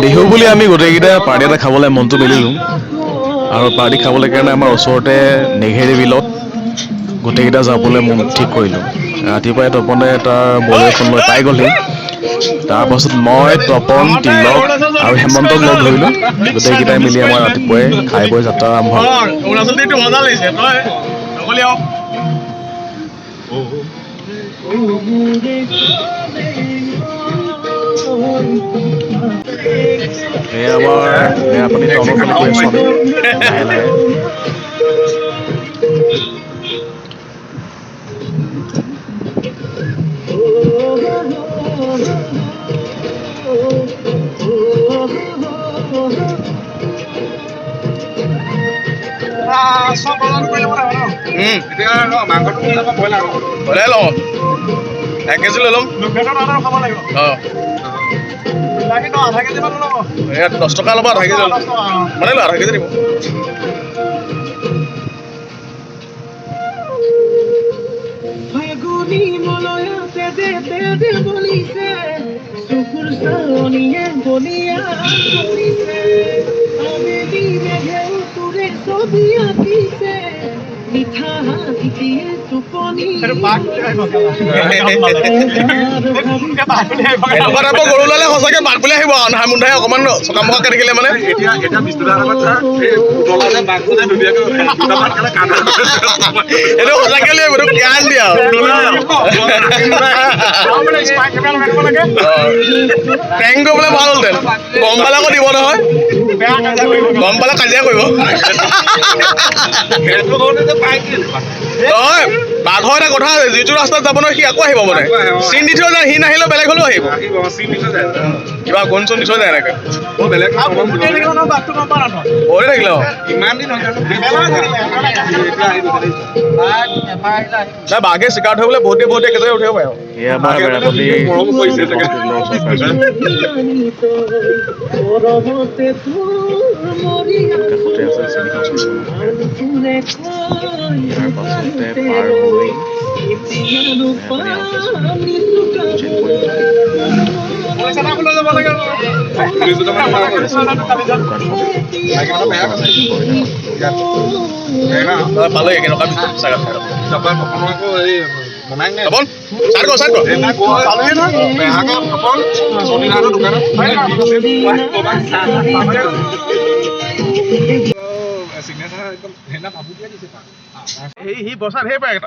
বিহু বুলি আমি গোটেইকেইটা পাৰ্টি এটা খাবলৈ মনটো মিলিলোঁ আৰু পাৰ্টি খাবলৈ কাৰণে আমাৰ ওচৰতে নেঘেৰি বিলত গোটেইকেইটা যাবলৈ মন ঠিক কৰিলোঁ। ৰাতিপুৱাই তপনে তাৰ বলেৰ' এখন লৈ পাই গ'লহি। তাৰপাছত মই তপন তিলক আৰু হেমন্তক লগ ধৰিলোঁ। গোটেইকেইটাই মিলি আমাৰ ৰাতিপুৱাই খাই বৈ যাত্ৰা আৰম্ভ হ'ল। এয়া আমাৰ আপুনি টাউনৰ ফালে গৈ আছোঁ আমি লাহে লাহে। বনাই লওঁ 1 কেজি লৈ ল'ম। 10 টকা ল'ব, 1/2 কেজি মানে ল 1/2 কেজি দিব। গৰু ল'লে সঁচাকে বাঘ বুলি আহিব আন্ধাৰ মুন্ধাই অকমান চকা মকাকে দেখিলে মানে এইটো সঁচাকে লৈ আহিব জ্ঞান দিয়া প্ৰেং কৰিবলৈ ভাল হ'লহেঁতেন। গম পালে আকৌ দিব নহয়, গম পালে কাজিয়া কৰিব নহয়। বাঘৰ এটা কথা আছে, যিটো ৰাস্তাত যাব নহয় সি আকৌ আহিব মানে চিন দি থৈ যায়। সি নাহিলেও বেলেগ হ'লেও আহিব, কিবা গুণ চুন দি থৈ যায় এনেকে ভৰি থাকিলে নাই বাঘে চিকাৰ থবলৈ বহুতে একেজেগাত উঠিব পাৰে। পালো কেনেকুৱা সি বচাত সেই পায়